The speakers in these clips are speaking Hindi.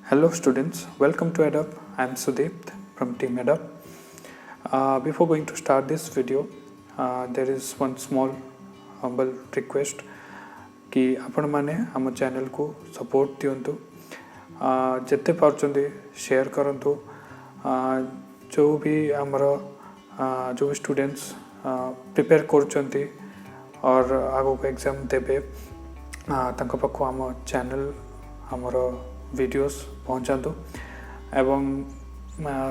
Hello students, welcome to EdUp. I am Sudeep from Team EdUp. Before going to start this video, there is one small humble request कि आपण माने हम चैनल को सपोर्ट दियंतु, जिते पार्चंदी शेयर करंतु, जो भी हमर जो भी स्टूडेंट्स प्रिपेयर करचंती और आगो को एग्जाम देबे तांको पाखो हम चैनल हमर वीडियोस पहुँचातु एवं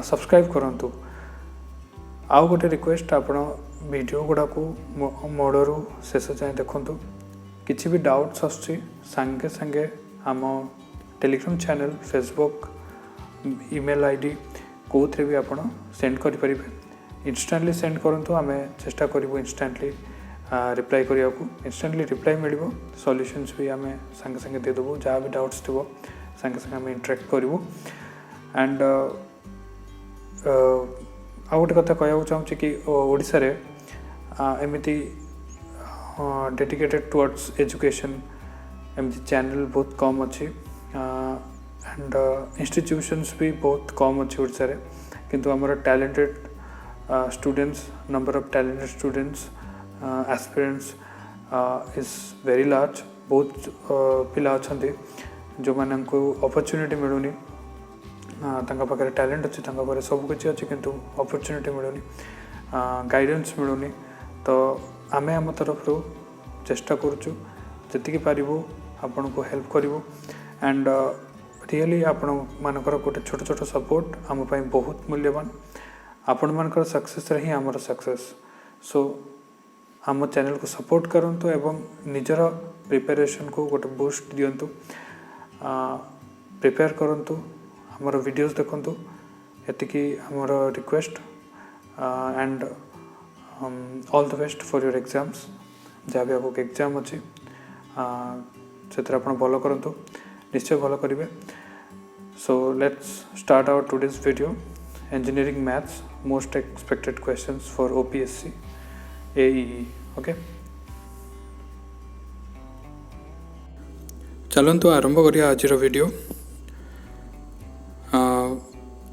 सब्सक्राइब करंतु। आउ गोटे रिक्वेस्ट आपण वीडियो गुड़ा को मोड़ू शेष जाए देखंतु, किसी भी डाउट्स आसुची संगे संगे आम Telegram channel Facebook email ID कोथरे भी आपण सेंड करि परिबे। इंस्टेंटली सेंड करंतु, आमे चेष्टा करिवो इंस्टेंटली रिप्लाई करिया को। इंस्टेंटली रिप्लाई मिलिबो, सॉल्यूशंस भी आमे संगे संगे दे देबो। जहाँ भी डाउट्स थिबो संगे संगे आमे इंटरेक्ट करिवो। एंड आ गोटे कथा कहूँ चाहूँगी कि ओडिशा रे एमती डेडिकेटेड टुवर्ड्स एजुकेशन एमती चैनल बहुत कम अच्छी एंड इंस्टीट्यूशंस भी बहुत कम अच्छी ओडिशा रे, किंतु हमर talented students, number of talented students aspirants is very large. बहुत पिला अच्छे जो मैंने अपॉर्चुनिटी मिलूनी, तांका पाखे टैलेंट अच्छी, तांका पाखे सब किसी अच्छी, किंतु अपॉर्चुनिटी मिलूनी, गाइडेंस मिलूनी। तो आमे आम तरफ चेष्टा करुचु जी पारिबो आपन को हेल्प करिवो। एंड रियली आपण मानकर गोटे छोट छोट सपोर्ट आम पाई बहुत मूल्यवान। आपण मानकर सक्सेस रही आमर सक्सेस। सो आम चैनल को सपोर्ट करंतु एवं निजर प्रिपरेशन को गोटे बूस्ट दियंतु, प्रिपेयर करंतु, हमर वीडियोस देखंतु, एतिकी हमर request. And all the best for your exams. जहाँ भी आपको एग्जाम अच्छी से आप भल करंतु, निश्चय भल करेंगे। So let's start our today's video, engineering maths most expected questions for OPSC AEE. Okay, चलंतु आरंभ करिया आज वीडियो।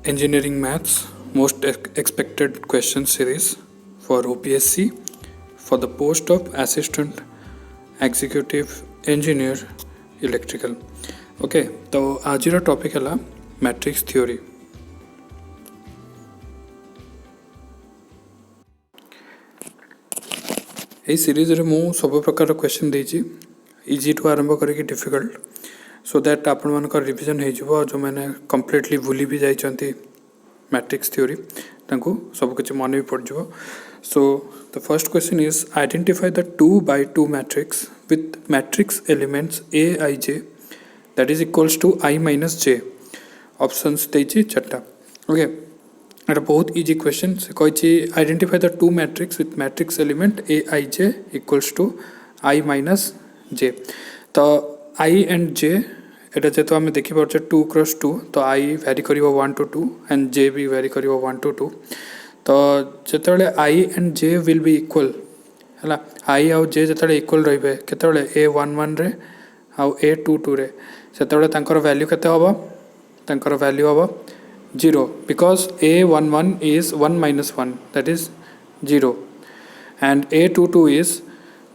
Engineering maths most expected question series for OPSC for the post of assistant executive engineer electrical। Okay, तो आज टॉपिक है मैट्रिक्स थ्योरी। यही सीरीज रे मु सब प्रकार क्वेश्चन देछि, इजी टू आरंभ करके डिफिकल्ट, सो दैट आपण मानकर रिवीजन हो जिवो। जो मैंने कंप्लीटली भूली भी जाइछंती मैट्रिक्स थ्योरी तांको सब कुछ मन भी पड़ जिवो। So the first question is, identify the 2 by 2 matrix with matrix elements aij that is equals to I minus j। options देछि चारटा। ओके, एटा बहुत इजी क्वेश्चन से कहिछि identify the 2 matrix with matrix element aij equals to I minus j। तो I and j एटा जेतो हम देखि परछे 2 क्रॉस 2, तो I वैरी करिवो 1 to 2 एंड j भी वैरी करिवो 1 to 2। तो जिते I and J will be equal है, आई आउ जे जो इक्वल रे केतले A11 रे आउ A22 रे, सेतबेले तांकर वैल्यू केते होबो, तांकर वैल्यू होबो 0, because A11 is 1 minus 1 that is 0 and A22 is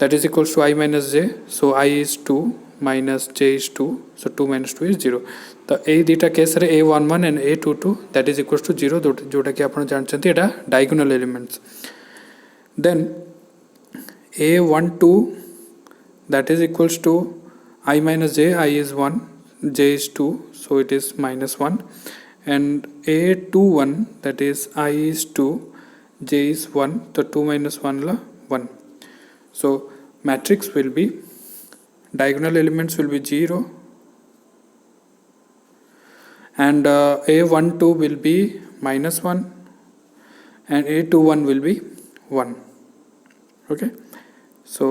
that is equals to I minus j, so I is 2 minus j is 2, so 2 minus 2 is 0। तो यही दुटा केस रे A11 and A22 that is equals to 0, जोटा कि आपण जानछंती एटा diagonal elements. Then A12 that is equals to I minus j, I is 1, j is 2, so it is minus 1, and A21 that is I is 2, j is 1, तो 2 minus 1 La 1। so matrix will be, diagonal elements will be 0 and A12 will be minus 1 and A21 will be 1। okay, so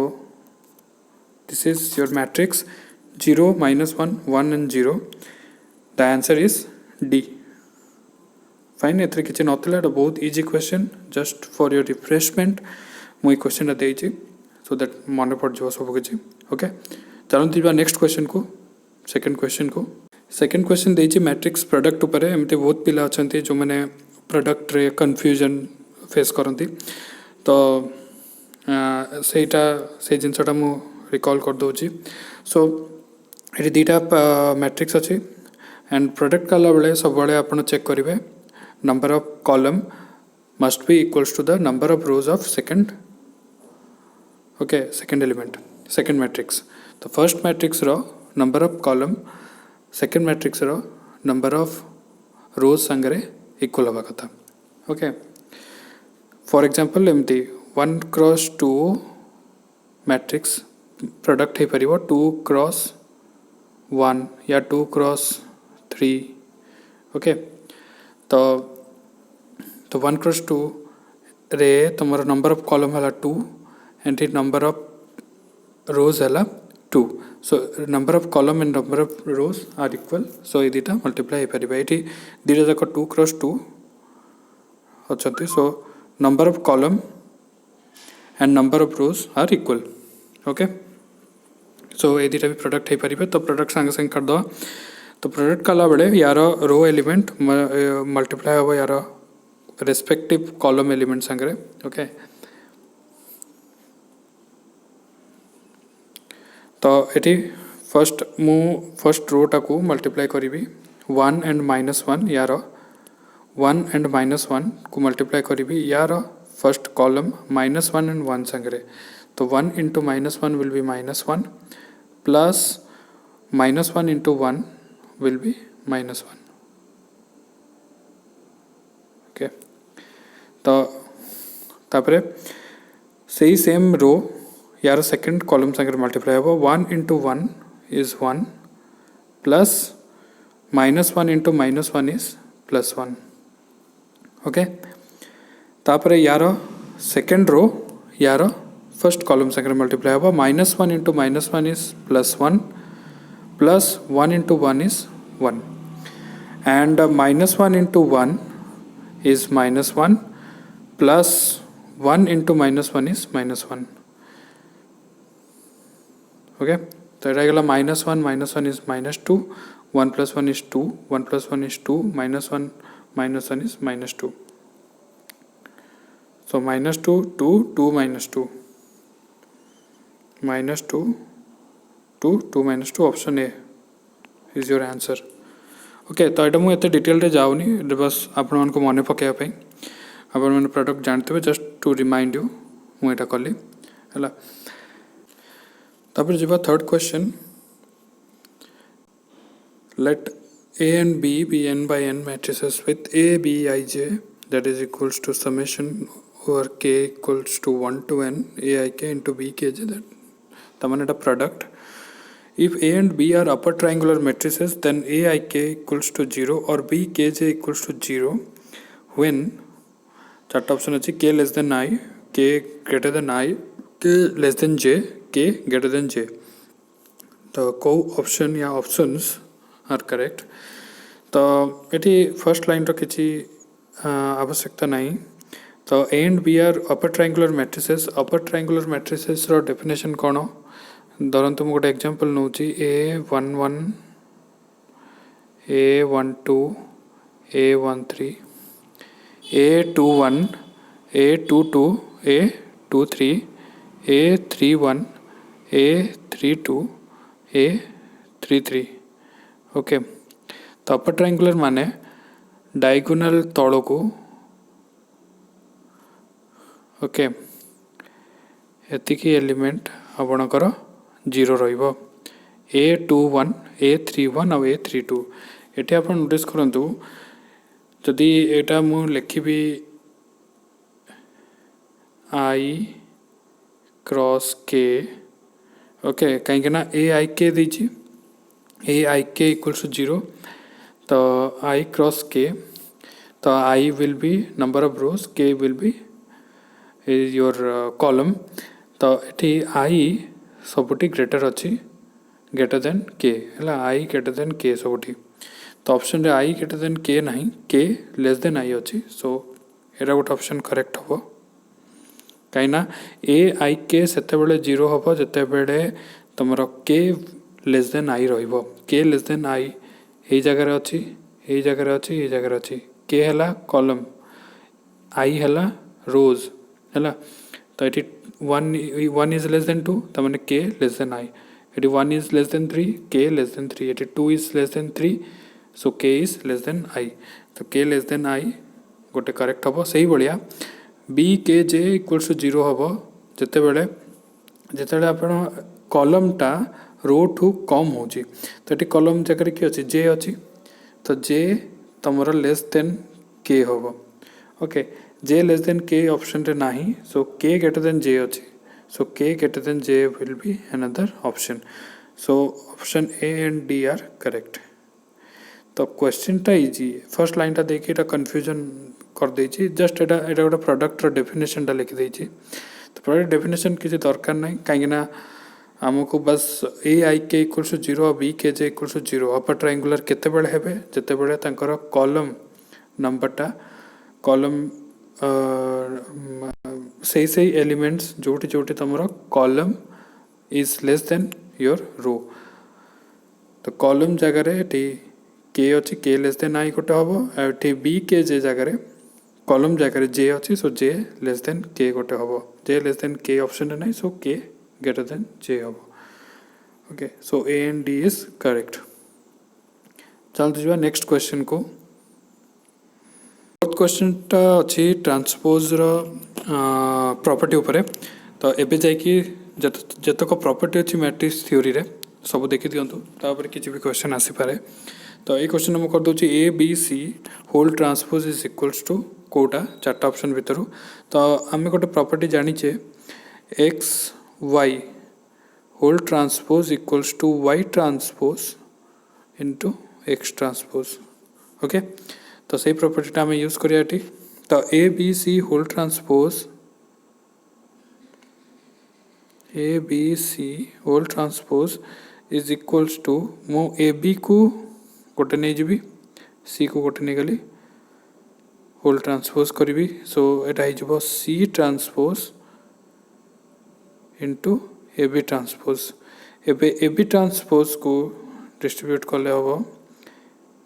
this is your matrix 0 minus 1 1 and 0। the answer is D। Fine, एथरे किछि नथिला, बहुत easy question, just for your refreshment मुई क्वेश्चन देइछि सो दैट मन पड़ जाव सब किछि। ओके, चलते नेक्स्ट क्वेश्चन को, सेकंड क्वेश्चन को। सेकेंड क्वेश्चन देछि मैट्रिक्स प्रोडक्ट ऊपर एमती बहुत पिला अछंती जो माने प्रोडक्ट रे कंफ्यूजन फेस करती तो सेटा से जिनसटा मु रिकॉल कर दोछि सो ये दीटा मैट्रिक्स अच्छी एंड प्रोडक्ट कला बेले सब बेले आपण चेक करेंगे number of column must be equals to the number of rows of second okay second element second matrix तो first matrix row number of column second matrix row number of rows संगरे इक्वल हवा कथा ओके फॉर एग्जांपल एमती 1 क्रॉस 2 मैट्रिक्स प्रोडक्ट है परिवो 2 क्रॉस 1 या 2 क्रॉस 3 ओके तो 1 क्रॉस 2 रे तुमर नंबर ऑफ कॉलम है 2 एंड नंबर ऑफ रोज है 2 so number of column and number of rows are equal so ये दुटा मल्टीप्लाई हो पार ये दुटा जाक 2 क्रॉस 2 अच्छा so number of column and number of rows are equal okay so ये दुटा भी प्रोडक्ट हो पारे तो प्रोडक्ट संगे संगे कर दवा तो प्रोडक्ट कला बेले यार रो एलिमेंट मल्टीप्लाई हम यार रेस्पेक्टिव कॉलम एलिमेंट संगे ओके तो ये फर्स्ट रो टाक मल्टीप्लाई करी 1 एंड -1 यार 1 एंड -1 को मल्टीप्लाई करी यार फर्स्ट कॉलम -1 एंड 1 संगे तो 1 into -1 will be -1 plus -1 into 1 will be -1 okay तो तापरे सही सेम रो यार सेकंड कॉलम संगे मल्टीप्लाई हो 1 into 1 is 1 plus -1 into -1 is +1 okay तापरे यार सेकंड रो यार फर्स्ट कॉलम संगे मल्टीप्लाई हो -1 into -1 is +1 plus 1 into 1 is 1 and -1 into 1 is -1 plus 1 into -1 is -1 okay तो ये गला -1 is -2 1 plus 1 is 2 1 plus 1 is 2 -1 is -2 so -2 2 2 -2 -2 2 2 -2 option A is your answer okay तो ये मुझे डिटेल रे जाऊनी बस आपण मन को मन पकाइबा आपण मैंने प्रोडक्ट जानते जस्ट टू रिमाइंड यू मुझे कली है तापर जी third question let A and B B n by n matrices with a b I j that is equals to summation over k equals to 1 to n a I k into b k j that तमन product if a and b are upper triangular matrices then a I k equals to 0 or b k j equals to 0 when chart option अच्छी k less than I k greater than I k less than j k greater than j तो को ऑप्शन या ऑप्शंस आर करेक्ट तो ये फर्स्ट लाइन रो किसी आवश्यकता नहीं तो a and b are upper triangular matrices रो डेफिनेशन कौन धरतु मुझे गोटे एग्जांपल नौ A11 A12 A13 A21 A22 A23 A31 A32 A33 okay तो अपर ट्रायंगुलर माने डायगोनल तल को ओके एतिकी एलिमेंट आपणकर 0 रहिबो A21 A31 और A32 एटी आप नोटिस करंतु जदि एटा मु लिखिबी I क्रॉस K ओके कहीं ना A I K दीची A I K equals to 0 तो I क्रॉस K तो I will be number of rows K will be is your column तो एटी I सबुटी ग्रेटर अच्छी ग्रेटर देन के है आई ग्रेटर देन के सबुटी तो ऑप्शन रे आई ग्रेटर देन के नहीं के लेस देन आई अच्छी सो एरा गोटे ऑप्शन करेक्ट हम कहीं ए आई के सेते बेले 0 हम जिते बेले तुम के लेस देन आई रहिबो के लेस देन आई यही जगह अच्छी यही जगह अच्छी यही जगह अच्छी के है कॉलम आई है रोज है तो ये वन इज लेस देन 2 तो मैंने के लेस देन आई ये 1 इज लेस देन 3 के लेस देन 3 ये 2 इज लेस देन 3 सो के इज लेस देन आई तो के लेस देन आई गोटे करेक्ट हम से भाया B K J equals to 0 हम जिते आप कॉलमटा रो ठू कम हो तो ये कॉलम जगह किए अच्छी जे अच्छी तो जे तुम लेस देन के हम ओके जे लेस देन के ऑप्शन रे नाही सो के ग्रेटर देन जे अच्छी सो के greater than J will be another option so option A and D R correct तो क्वेश्चन टा इजी फर्स्ट लाइन टा देखिए एटा कंफ्यूजन कर देछि जस्ट एटा गोटे प्रोडक्ट रो डेफिनेशन टा लिखि देछि तो प्रोडक्ट डेफिनेशन किसी दरकार नहीं कहीं आमको बस ए आई के equals to 0 B K J equals to 0 upper triangular केते बेले हेबे जते बेले तांकर कॉलम नंबरटा कॉलम से एलिमेंट्स जोटी जोटी तुम column is less than your row तो कॉलम जगह के अच्छी के लेस देन आई गोटे हम ये बी के जे जगह कॉलम जगह जे अच्छी सो जे लेस देन के गोटे हम जे लेस देन के ऑप्शन नहीं सो के ग्रेटर देन जे हम okay so A and D is correct चलते जा नेक्स्ट क्वेश्चन को फोर्थ क्वेश्चन टा अच्छी ट्रांसपोज प्रॉपर्टी उपरे तो एबे जाइकी जतक प्रॉपर्टी अच्छी मैट्रिक्स थ्योरी रे सब देखि दियंतु तापर किछि भी क्वेश्चन आसी पारे तो ये क्वेश्चन हम कर दोछि A B C whole transpose is equals to कोटा चारटा ऑप्शन भितर तो आम गोटे प्रॉपर्टी जानिचे X Y whole transpose equals to Y transpose into X transpose okay तो सही प्रॉपर्टी आम यूज करिया तो A B C whole transpose A B C whole transpose is equals to मु ए बी को गोटे नहीं जी सी को गोटे नहीं गली होल ट्रांसपोज करी सो यहाँ C transpose into A B transpose A B transpose को डिस्ट्रीब्यूट कले हम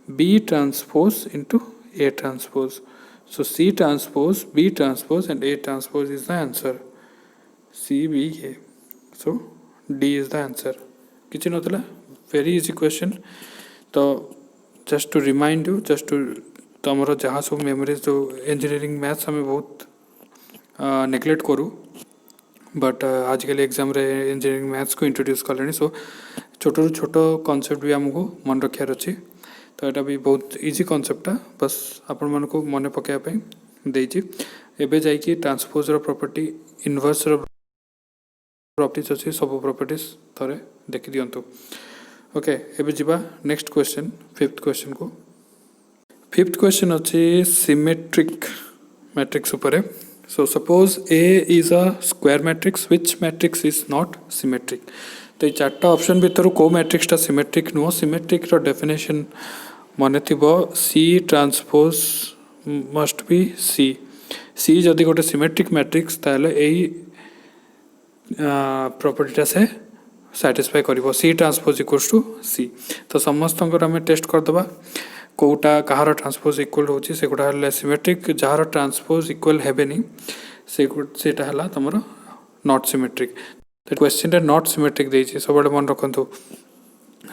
B transpose into A transpose so C transpose B transpose and A transpose is the answer C B A so D is the answer किसी नतला very easy question तो just to remind you just to तमरो जहाँ सब मेमोरीज जो इंजीनियरिंग मैथ्स हमें बहुत नेग्लेक्ट करूँ बट आजकल एग्जाम रे इंजीनियरिंग मैथ्स को इंट्रोड्यूस कले सो छोट छोट कॉन्सेप्ट भी आमको मन रखार अच्छी तो यहाँ भी बहुत इजी कॉन्सेप्टा बस आपण मन को मन पकाइवाई देती एवं जाकि ट्रांसपोज प्रॉपर्टी इनवर्स प्रॉपर्टीज अच्छी सब प्रॉपर्टीज थोड़े देखी दिंतु ओके एवं जीवा नेक्स्ट क्वेश्चन फिफ्थ क्वेश्चन को फिफ्थ क्वेश्चन अच्छी सिमेट्रिक मैट्रिक्स उपरे so suppose A is a square matrix which matrix is not symmetric तो ये चार्टा ऑप्शन भितर को मैट्रिक्सटा सिमेट्रिक नुह सिमेट्रिक रो डेफिनेशन मन थी C transpose must be C C जदि गोटे सिमेट्रिक मैट्रिक्स ताले यही प्रॉपर्टीटा से सैटिस्फाई कर सी ट्रांसपोज इक्वल्स टू सी तो समस्त आम टेस्ट करदे कौटा कहार ट्रांसपोज इक्वल होची से गुड़ा सिमेट्रिक जार ट्रांसपोज इक्वल हेबेनी सेटा हला तमरो नॉट सिमेट्रिक तो क्वेश्चन नॉट सिमेट्रिक देछि सब मन रखु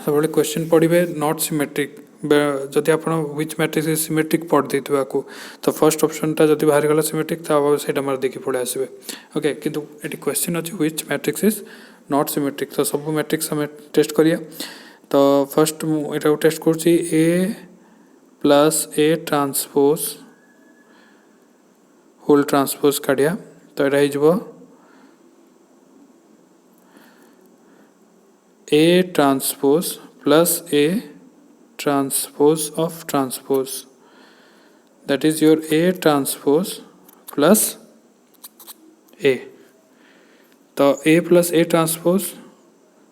सब क्वेश्चन पढ़े नॉट सिमेट्रिक जदि आप व्हिच मैट्रिक्स इज सिमेट्रिक पढ़ देथिबा को तो फर्स्ट ऑप्शन टा जदि बाहर गला सिमेट्रिक तो सेटा मार देखि पड़े आसबे ओके किंतु एटी क्वेश्चन अछि which matrix is not symmetric तो सब मैट्रिक्स हमें टेस्ट करिया तो फर्स्ट एटा टेस्ट करछि A plus A transpose whole transpose काढ़िया तो एटा हिजबो A transpose plus A transpose of transpose that is your A transpose plus A तो A plus A transpose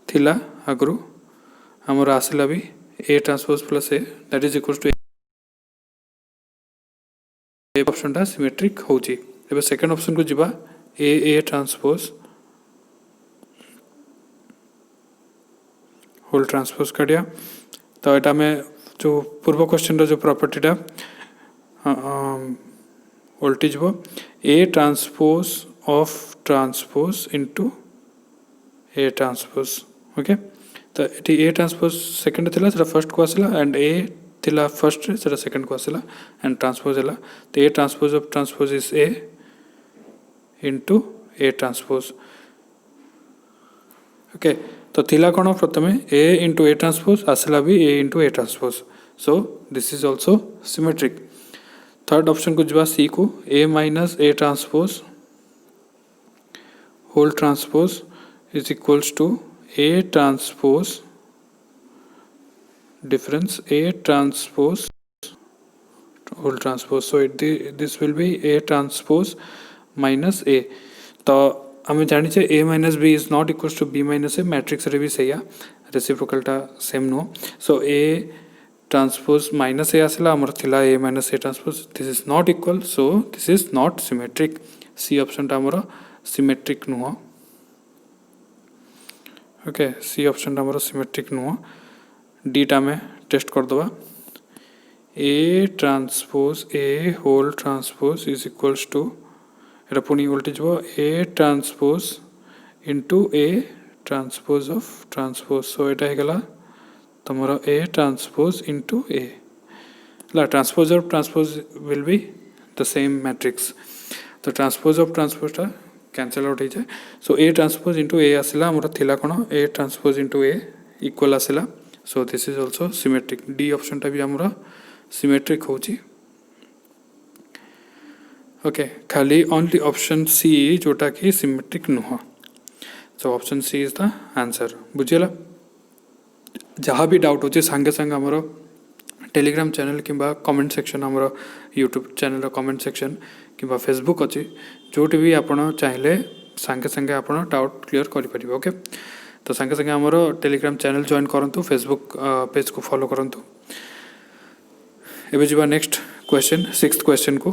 थिला आगु हमर आसला भी A transpose plus A that is equals to A option टा सिमेट्रिक होची एबे सेकंड ऑप्शन को जिबा A ट्रांसपोज होल ट्रांसपोज काढ़िया तो यहाँ में जो पूर्व क्वेश्चन जो प्रॉपर्टीटा उल्टी जीव ए transpose of transpose into A transpose okay तो ये ए ट्रांसपोज सेकंड थिला सेटा फर्स्ट को आसला एंड ए थिला फर्स्ट रे सेटा सेकंड को आसला एंड ट्रांसपोज हला तो ए transpose of transpose is a into A transpose okay तो थिला कोन प्रथमे ए इनटू ए ट्रांसपोज आसला भी A into A transpose so this is also symmetric third option को जवा सी को A minus A transpose whole transpose is equals to A transpose difference A transpose whole transpose so this will be A transpose minus A तो हमें जानी चाहिए A minus B is not equals to B minus A matrix रे भी सही है रेसिप्रोकल टा सेम नो so A transpose minus A आसला हमर थिला A minus A transpose this is not equal so this is not symmetric C option टा हमर सिमेट्रिक नुह ओके सी ऑप्शन हमर सिमेट्रिक नुह डी टा में टेस्ट कर दवा A transpose A whole transpose is equals to एटा पुनी उल्टी जो A transpose into A transpose of transpose so एटा हेगला तमरो ए ट्रांसपोज इनटू ए ला transpose of transpose will be the same matrix तो ट्रांसपोज ऑफ ट्रांसपोज टा कैंसल आउट हो जाए सो ए ट्रांसपोज इनटू ए आसला हमर थिला कोन A transpose into A equal आसला so this is also symmetric D option टा भी हमर सिमेट्रिक होची ओके खाली ओनली ऑप्शन सी जोटा कि सिमेट्रिक नुह so option C is the answer बुझिला जहाँ भी डाउट होचे संगे संगे हमर टेलीग्राम चैनल किंबा कमेंट सेक्शन हमर यूट्यूब चैनल कमेंट सेक्शन किंबा फेसबुक अच्छी जोटी भी आपण चाहिए संगे संगे आपण डाउट क्लियर कर पारिबे ओके तो संगे संगे हमर टेलीग्राम चैनल जॉइन करंतु फेसबुक पेज को फॉलो करंतु एबे जीवा नेक्स्ट क्वेश्चन सिक्स्थ क्वेश्चन को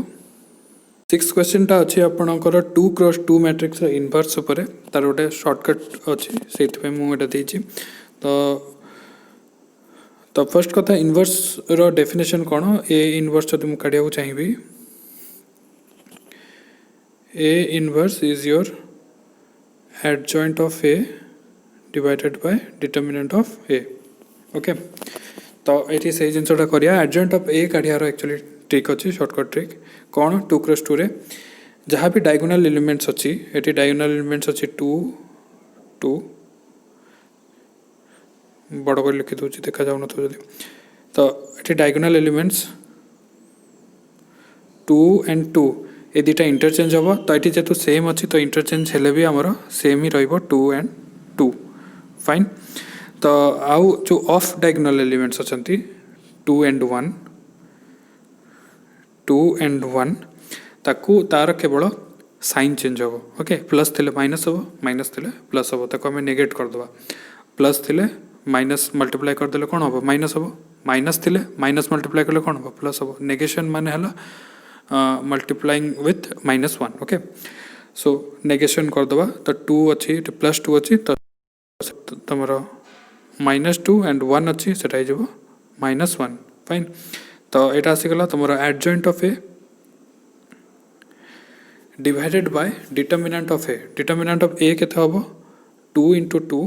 सिक्स्थ क्वेश्चन टा अछि आपणकर 2x2 मैट्रिक्स इनवर्स ऊपर तार गोटे शॉर्टकट अछि सेति पे मु एटा देछि तो फर्स्ट कथा इनवर्स रो डेफिनेशन कोन ए इनवर्स जदि मु काढिया को चाहिबी A inverse is your adjoint of A divided by determinant of A okay तो ये सही जिनसटा करिया adjoint of A काढ़ियार एक्चुअली ट्रिक अच्छी शॉर्टकट ट्रिक कौन 2x2 रे जहाँ भी डायगोनल एलिमेंट्स अच्छी ये डायगोनल एलिमेंट्स अच्छी 2 2 बड़ कर लिखि दूची देखा जाऊ न तो ये डायगोनल एलिमेंट्स 2 and 2 ये दुटा इंटरचेंज हम तो ये जेहतु सेम अच्छी तो इंटरचेंज हेले भी आमर सेम ही रहिबो 2 and 2 फाइन तो आउ जो ऑफ डायगोनल एलिमेंट्स अच्छी 2 and 1 2 and 1 ताकू तार केवल साइन चेंज हम ओके प्लस थिले माइनस हम माइनस थिले प्लस हम ताको हमें नेगेट कर दवा प्लस थिले माइनस मल्टीप्लाई कर देले कोन हम माइनस हम माइनस थिले माइनस मल्टीप्लाई करले कोन हम प्लस हम नेगेशन माने हला multiplying with -1 okay so negation कर दवा तो 2 अच्छी +2 अच्छी तो तमर -2 and 1 अच्छी सेटा हो जब -1 फाइन तो यहाँ आसीगला तुम adjoint of A divided by determinant of A determinant of A केते हबो 2 into 2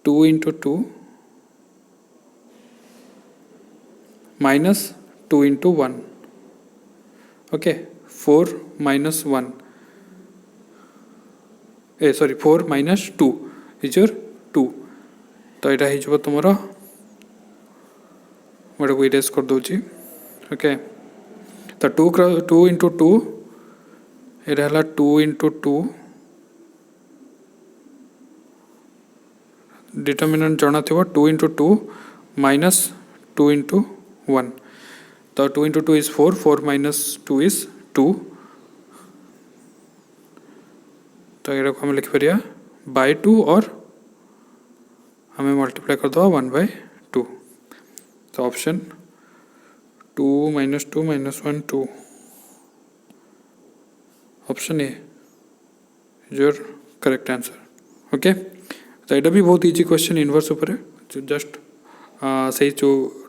2 into 2 minus 2 into 1 okay 4 minus 1 sorry 4 minus 2 is your 2 तो यहाँ हो तुम गोटे को इरेज कर दूची ओके तो 2 into 2 ये 2 into 2 डिटर्मिनेंट जाना थी 2 into 2 minus 2 into 1 तो 2 into 2 is 4 4 minus 2 is 2 तो ये हम लिख पारिया बाय 2 और हमें मल्टीप्लाई कर दो 1/2 तो option 2 minus 2 minus 1 2 option A is your correct answer okay तो यहाँ भी बहुत इजी क्वेश्चन इनवर्स उपर जस्ट से जो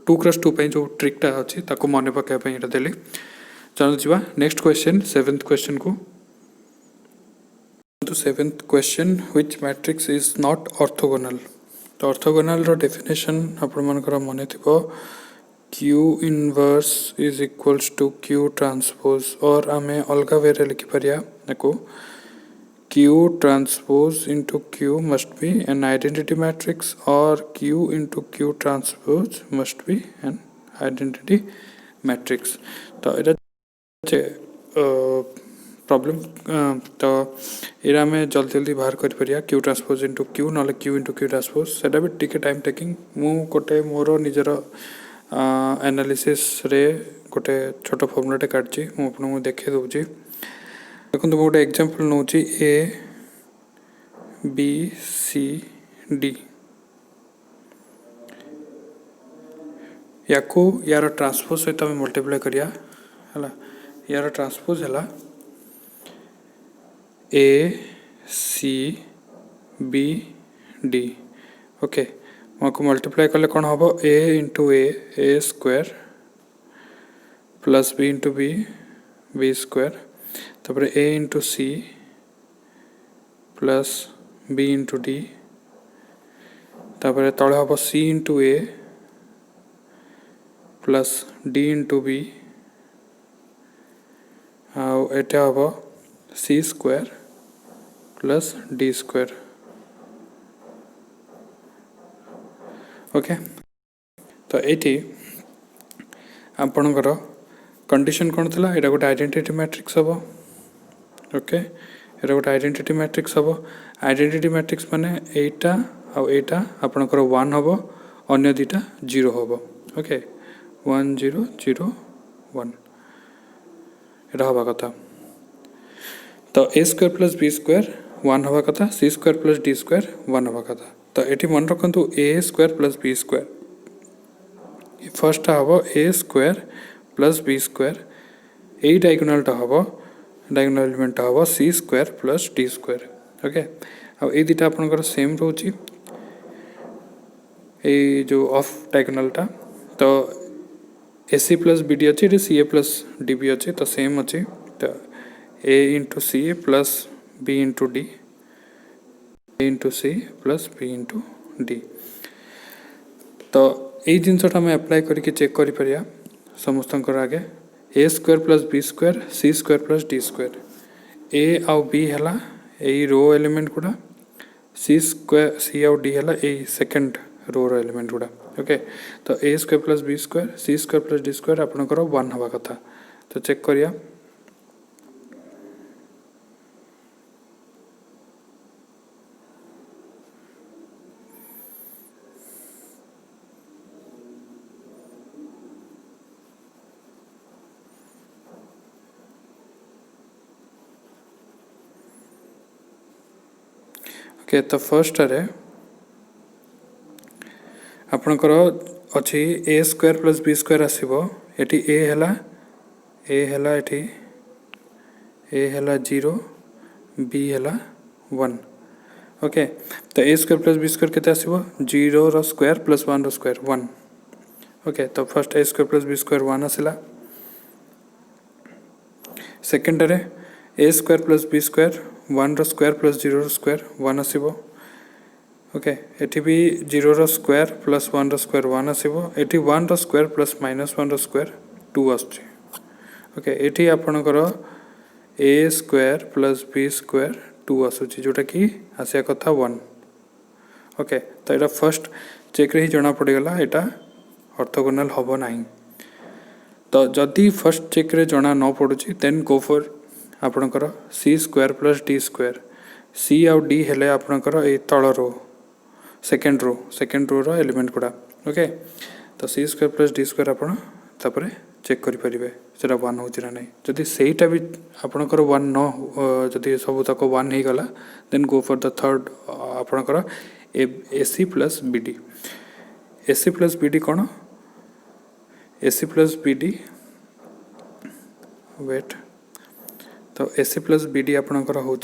2x2 जो ट्रिकटा अच्छी ताको मन पकाइबा यहाँ देली। चलो जी नेक्स्ट क्वेश्चन 7th क्वेश्चन को। तो 7th question which matrix is not orthogonal. तो ऑर्थोगोनल रो डेफिनेशन आपण मानकर मन थिबो Q inverse is equals to Q transpose और आमे अलग वे रे लिखि परिया नको Q transpose into Q must be an identity matrix or Q into Q transpose must be an identity matrix। तो इरा प्रॉब्लम तो इरा में जल्दी जल्दी बाहर कर परिया Q ट्रांसपोज into Q नले Q into Q ट्रांसपोज सेटा भी टिके टाइम टेकिंग मु कोटे मोर निजर एनालिसिस रे कोटे छोटो फॉर्मूलाटे काटची मु आपन देखे दोची। देखो तो गोटे example नौची A B C D या को यार ट्रांसपोज सहित आम मल्टीप्लाई करिया है यार ट्रांसपोज है A C B D okay को मल्टीप्लाई कले कौन हम A into A square plus B into B square तापर A into C plus B into D तापर तले हम C into A plus D into B आटा हम C square plus D square okay. तो ये आपणकर कंडीशन कौन थी यहाँ गोटे आइडेंटिटी मैट्रिक्स हम ओके यहाँ गोटे आइडेंटिटी मैट्रिक्स हम आइडेंटिटी मैट्रिक्स माने एटा आटा आपणकर 1 हम अन्य दुटा 0 हम ओके 1 0 0 1 यहाँ हवा कथा। तो A square plus B square 1 हवा कथा C square plus D square 1 हवा कथा। तो ये मन रखु A square plus B square first हम A square plus B square यही डायगोनालटा हम डायगोनाल एलिमेंट हम C square plus D square okay. आई दुटा आपंकर सेम रोची ये जो ऑफ डायगोनालटा तो A C plus B D अच्छी C A plus D B अच्छी तो सेम अच्छी तो A into C plus B into D A into C plus B into D. तो यही जिनसा आम एप्लाय करके चेक कर परिया समस्त आगे ए स्क्वायर प्लस बी स्क्वायर सी स्क्वायर प्लस डी स्क्वायर ए आउ बी है यही रो एलिमेंट गुड़ा सी स्क्वायर सी आउ डी है यही सेकेंड रो एलिमेंट गुड़ा ओके। तो A square plus B square C square plus D square आपंकर 1 हवा कथा। तो चेक करिया ओके। तो फर्स्ट रे आपणकर अच्छी ए स्क्वायर प्लस बी स्क्वायर आसो ये ए है ए है 0 बी है 1 ओके। तो A square plus B square केते आसो 0 रो स्क्वायर प्लस 1 रो स्क्वायर 1 ओके। तो first A square plus B square 1 आसला सेकेंड रे ए स्क्वायर प्लस बी स्क्वायर 1 रो स्क्वायर प्लस 0 रो स्क्वायर 1 आसो ओके। एटी भी 0 रो स्क्वायर प्लस 1 रो स्क्वायर 1 आसो एटी 1 रो स्क्वायर प्लस माइनस 1 रो स्क्वायर 2 आसुची ओके। एटी आपणकर A square plus B square 2 आसुची जोटा कि आसिया कथा 1 ओके। तो यहाँ फर्स्ट चेक रे ही जना पड़गला यहाँ ऑर्थोगोनल हम ना। तो जदि फर्स्ट चेक रे जना न पड़ुची देन गो फॉर आपणकर सी स्क्वायर प्लस डी स्क्वायर सी आउ डी हेले आपणकर ए तल रो सेकेंड रो रो एलिमेंट गुड़ा ओके। तो सी स्क्वायर प्लस डी स्क्वायर आपड़ तापर चेक करेंगे से 1 हो ना नहीं जदि सेटा भी आपणकर 1 न जदि सब तक 1 हो गला then go for the third आपणकर A C plus B D A C plus B D कौन A C plus B D wait. तो A C plus B D आपणकर हूँ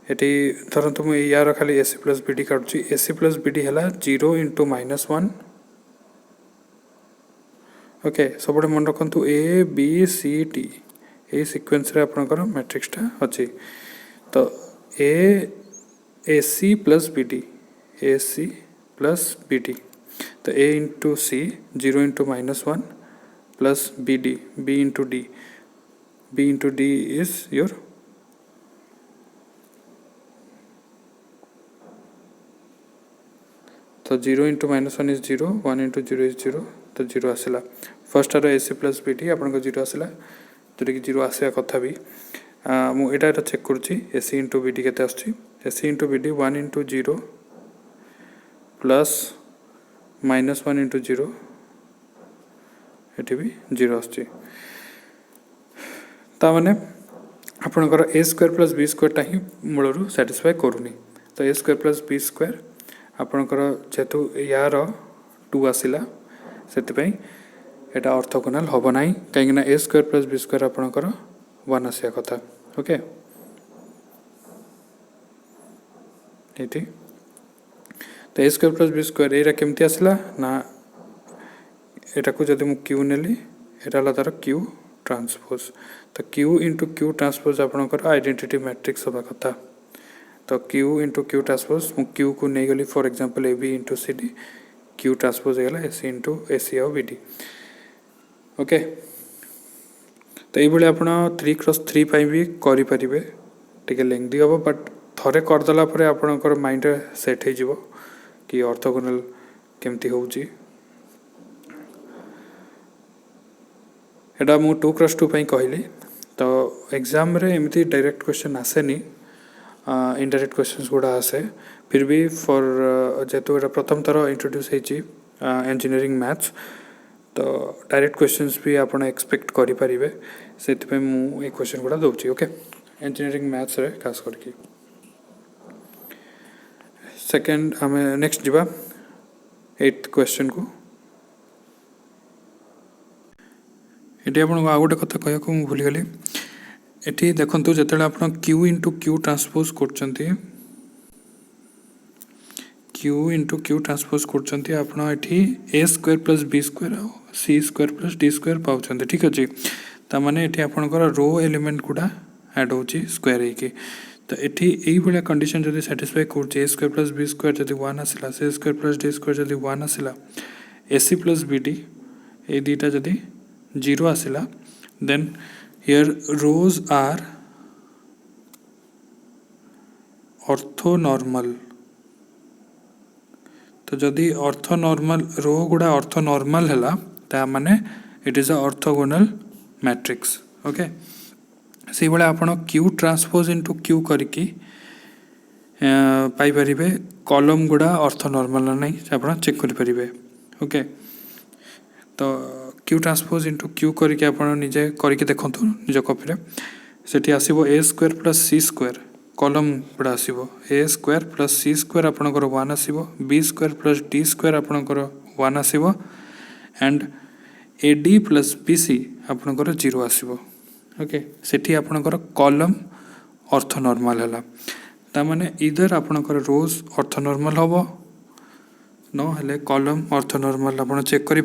एटी धरतु मुझे यार खाली एसी प्लस बी डी काटुची एसी प्लस बी डी है 0 इंटू -1 ओके सब मन रखु ए बी सी डी ये सिक्वेन्स आपंकर मैट्रिक्सटा अच्छी तो A C plus B D A C plus B D तो A into C 0 into -1 plus B into D is your तो 0 इंटू -1 इज 0 1 इंटू 0 इज 0 तो 0 आसला फर्स्ट आर A C plus B D आपन 0 आसला जोटा कि 0 आसा कथा भी मुझे चेक करुँची एसी इंटू बी डी के AC into B D 1 into 0 plus -1 into 0 ये भी 0 आने आपणकर A square plus B square ही मूलर साटिस्फाई करूनी तो A square plus B square आपणकर जेहेतु यार 2 आसला से यहाँ ऑर्थोगोनल हम ना कहीं ए स्क्वायर प्लस बी स्क्वायर आपणकर 1 आसा कथा ओके ये तो A square plus B square यहाँ केमती आसला ना यहाँ को जब मुझे क्यू नेली यहाँ तार क्यू ट्रांसपोज तो क्यू इंटू क्यू ट्रांसपोज आपणकर आइडेंटिटी मैट्रिक्स हवा कथा तो क्यू इंटू क्यू ट्रांसपोज मु क्यू को नहीं गली for example A B into C D Q transpose होगा ए सी इंटू ए सी और बी डी ओके तो ये आप 3x3 भी करें टे लेंदी हम बट थरे करदेला आपणकर माइंड सेट हो कि ऑर्थोगोनल केमती हो एटा मु 2x2 कहली तो एग्जाम रे एमती डायरेक्ट क्वेश्चन आसेनी इनडायरेक्ट क्वेश्चंस गुड़ा आसे फिर भी फॉर जेहेतु ये प्रथम थर इंट्रोड्यूस इंजीनियरिंग मैथ्स तो डायरेक्ट क्वेश्चंस भी आप एक्सपेक्ट करें से मुझे क्वेश्चन गुड़ा दूसरी ओके इंजीनियरिंग मैथ्स रे खास करके सेकेंड आम नेक्स्ट जीवा 8th क्वेश्चन को ये आपको आउ गोटे कथा कहूँ मुझे भूलीगली ये देखो जो आप क्यू इंटू क्यू ट्रांसपोज कर क्यू इंटू क्यू ट्रांसपोज कर ए स्क्वायर प्लस बी स्क्वायर सी स्क्वायर प्लस डी स्क्वायर पाँच ठीक अच्छे ताने ये आपंकर रो एलिमेंट गुड़ा ऐड हो स्क्वायर हो तो ये यही भाया कंडीशन जब साटिस्फाई कर स्क्वायर प्लस बी स्क्वायर जब 1 आसला सी स्क्वायर प्लस डी स्क्वायर जब 1 आसला ए सी प्लस बी डी ये दुईटा जब 0 आसला then here rows are orthonormal तो जदि ऑर्थोनॉर्मल रो गुड़ा ऑर्थोनॉर्मल है ता माने it is a orthogonal matrix okay से भाया आप क्यू ट्रांसपोज इंटू क्यू करके पाइपर कॉलम गुड़ा ऑर्थोनॉर्मल ना नहीं आप चेक करें ओके तो क्यू ट्रांसपोज इंटू क्यू करके आप निजे करके देखु निज कॉपी से आसो A square plus C square column गुड़ा आसो A square plus C square आपंकर 1 आसो B square plus D square आपंकर 1 आसो and A D plus B C आपंकर 0 आसो ओके सेठी आपंकर कॉलम ऑर्थोनॉर्मल है तामाने इधर आपंकर रोज ऑर्थोनॉर्मल हम न कॉलम ऑर्थोनॉर्मल आप चेक करें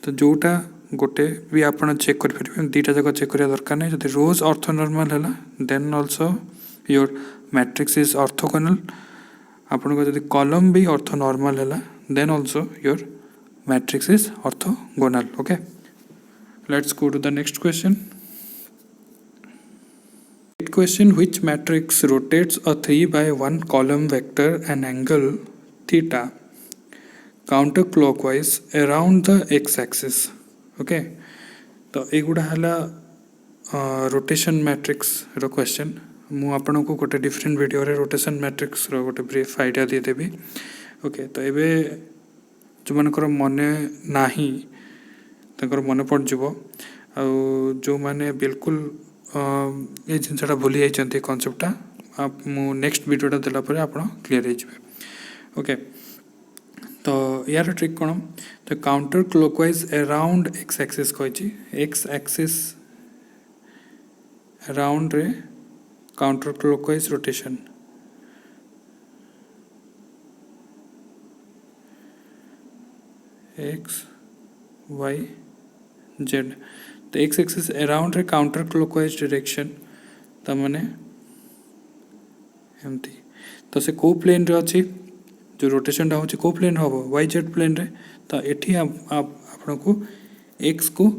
तो जोटा गोटे भी आप चेक करें दुईटा जाक चेक करा दरकार नहीं जब रोज ऑर्थोनॉर्मल है then also your matrix is orthogonal आपन को जब कॉलम भी ऑर्थोनॉर्मल है then also your matrix is orthogonal okay let's go to the next question question which matrix rotates a 3/1 column vector an angle theta counterclockwise around the x-axis okay तो एगुड़ा है रोटेशन मैट्रिक्स रो क्वेश्चन मु आपन को गोटे डिफरेंट वीडियो रे रोटेशन मैट्रिक्स रो गोटे ब्रीफ आइडिया दे देबी ओके तो एबे जो मनकर मने नाही तकर मने पड़ जिवो आ जो माने बिल्कुल ये जिनसा भूली जाइए कनसेप्टा आप नेक्स्ट वीडियोटा देला पर आप क्लीयर हो ओके तो यार ट्रिक कौन तो counter clockwise around X axis कही एक्स एक्सिस अराउंड रे counter clockwise rotation X Y Z तो एक्स एक्सिस अराउंड रे काउंटर क्लॉकवाइज डायरेक्शन तमाने एमती तो से को प्लेन रे अछि जो रोटेशन टा होची को प्लेन हबो वाई जेड प्लेन रे तो एठी आपण को एक्स को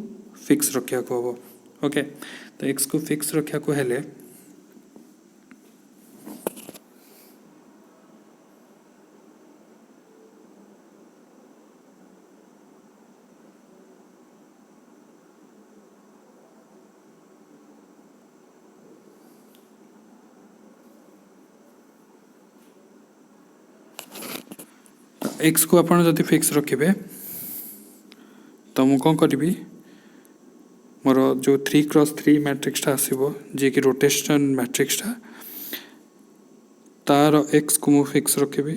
फिक्स रखिया को हबो ओके तो एक्स को फिक्स रखिया को हेले एक्स को आपण जदि फिक्स रखिबे तो मु कौन करी मोर जो 3x3 मैट्रिक्स टा आसीबो जे कि रोटेशन मैट्रिक्स टा तार एक्स को मु फिक्स रखिबी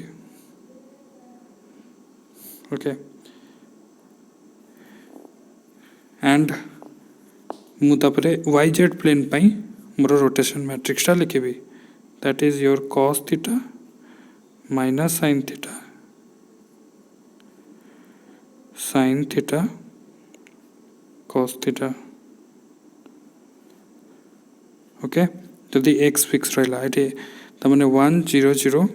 ओके एंड मु तापरे वाई जेड प्लेन पाई मोर रोटेशन मैट्रिक्स टा लिखिबी that is your cos theta minus sin theta sin theta cos theta okay जदि एक्स फिक्स रहा ये तमाने 1 0 0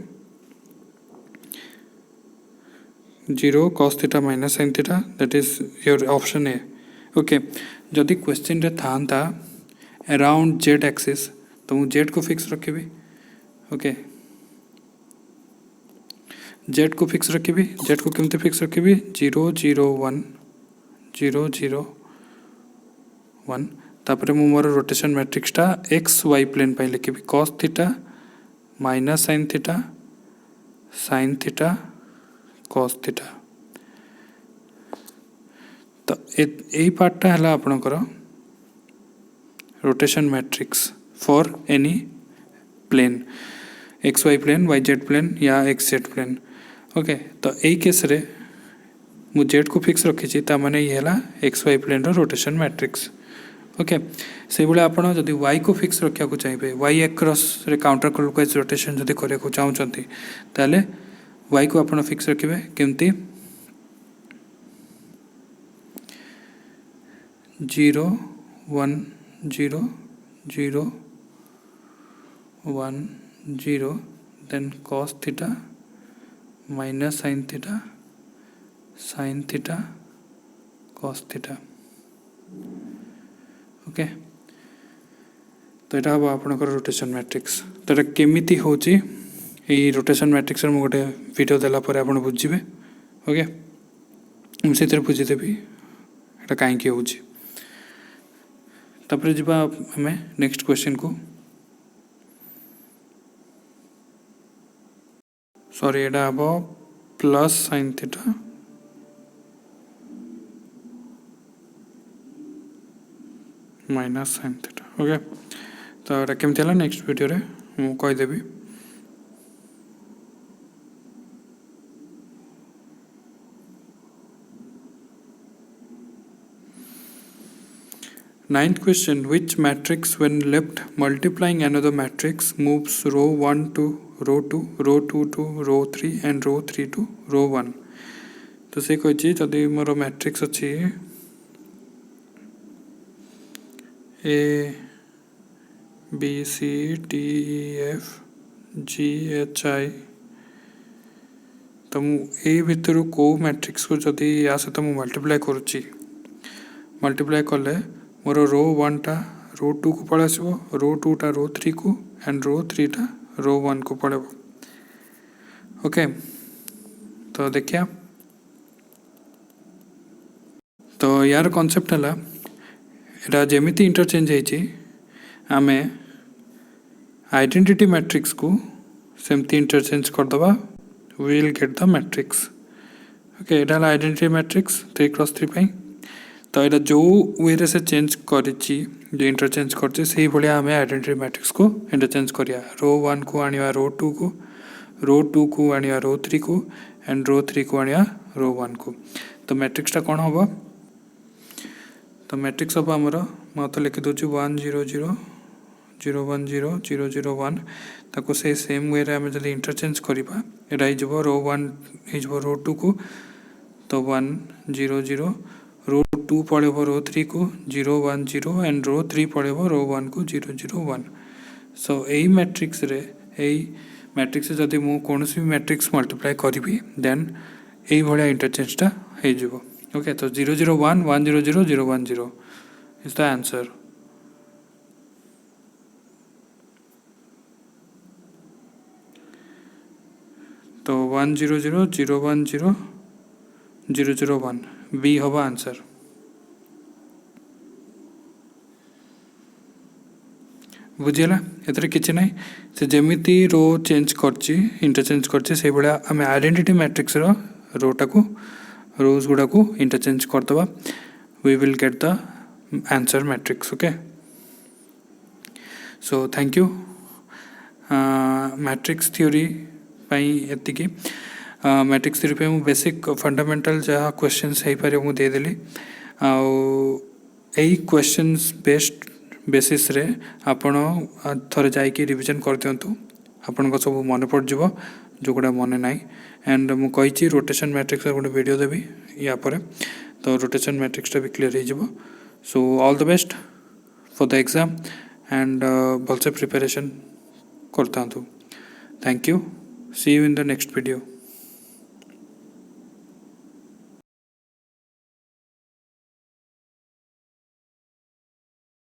0 cos theta minus sin theta that is your option A okay जदि क्वेश्चन रे था अराउंड जेड एक्सिस तो मु जेड को फिक्स रखिबी ओके जेड को फिक्स रखिबी जेड को केमते फिक्स रखिबी 0 0 1 0 0 1 तापरे मु मोर रोटेशन मैट्रिक्स टा एक्स वाई प्लेन पाई लिखिबी cos theta minus sin theta cos theta तो ए पार्ट टा हला आपनकर rotation matrix for any plane X Y plane Y Z plane या एक्स जेड प्लेन ओके तो यही केस रे मु जेड को फिक्स रखी ताने ये है एक्स वाई प्लेन रो रोटेशन मैट्रिक्स ओके से भाई आप जब वाई को फिक्स रखा चाहिए वाई एक्रॉस रे काउंटर क्लॉकवाइज रोटेशन जब करने चाहते ताले वाई को आप फिक्स रखिए केमती 0 1 0 0 1 0 then cos theta minus sin theta cos theta okay तो यहाँ हम आपंकर रोटेशन मैट्रिक्स तो यहाँ केमी हूँ ये रोटेशन मैट्रिक्स मुझे गोटे वीडियो देलापर आप बुझे ओके मुझे बुझीदेवी यहाँ कहीं हूँ तापर जीवा आम नेक्स्ट क्वेश्चन को सॉरी यहाँ हम plus sin theta minus sin theta okay तो यहाँ केमती है नेक्स्ट वीडियो रे मु कहीदेवी Ninth question, which matrix when left multiplying another matrix moves row 1 to row 2, row 2 to row 3 and row 3 to row 1? तो से कही जदि मोर मैट्रिक्स अच्छी A B C D F G H I तो ए भितर को मैट्रिक्स को जदि या सहित मुझे मल्टीप्लाई करुच्ची मल्टीप्लाई कले मोर रो 1 टा रो 2 को पलि आसो रो 2 टा रो 3 को एंड रो 3 टा रो 1 को पड़ेब ओके तो देखिया तो यार कॉन्सेप्ट है यहाँ जमीती इंटरचेंज होती आम आइडेंटिटी मैट्रिक्स को सेमती इंटरचेंज करदे will get the matrix okay यहाँ आइडेंटिटी मैट्रिक्स 3x3 तो यहाँ जो वे से चेंज कर जो इंटरचेंज कर से भाया आम आइडेंटिटी मैट्रिक्स को इंटरचेंज करिया रो 1 को आनिया रो 2 को रो 2 को आनिया रो 3 को एंड रो 3 को आनिया रो 1 को तो मैट्रिक्सटा कौन हम तो मैट्रिक्स हम आमर मैं तो लिखि दूँ 1 0 0 0 1 0 0 0 1 ताको से सेम वे रे आम जब इंटरचेंज करवा यहाँ रो 1 हो रो 2 को तो 1 0 0 रो 2 पड़ेबो रो 3 को 0 1 0 एंड रो 3 पड़ेबो रो 1 को 0 0 1 सो यही मैट्रिक्स रे यही मैट्रिक्स जदि मु कौन भी मैट्रिक्स मल्टीप्लाई करी देन यही भाया इंटरचेंजटा हो ओके तो 0 0 1 1 0 0 0 1 0 इज द आंसर तो 1 0 0 0 1 0 0 0 1 बी हम आंसर बुझीगला एथरे किछि नै से जेमिति रो चेंज करछि इंटरचेंज करछि से बडा हमें आइडेंटिटी मैट्रिक्स रो रोटा को रोज गुडा को इंटरचेंज करदबा we will get the answer matrix okay so thank you matrix theory पई एतिकी मैट्रिक्स थ्योरी पे बेसिक फंडामेंटल जहाँ क्वेश्चंस है पारे मु दे देली एई क्वेश्चंस बेस्ड बेसिस रे आपण थरे जाइए रिविजन कर दिंतु आपण सब मन पड़ जो गुड़ा मन ना एंड मु कही रोटेशन मैट्रिक्स गोटे वीडियो देवी या पर तो रोटेशन मैट्रिक्सटा भी क्लीयर हो so all the best for the exam and भलसे प्रिपरेशन करता thank you see you in the next video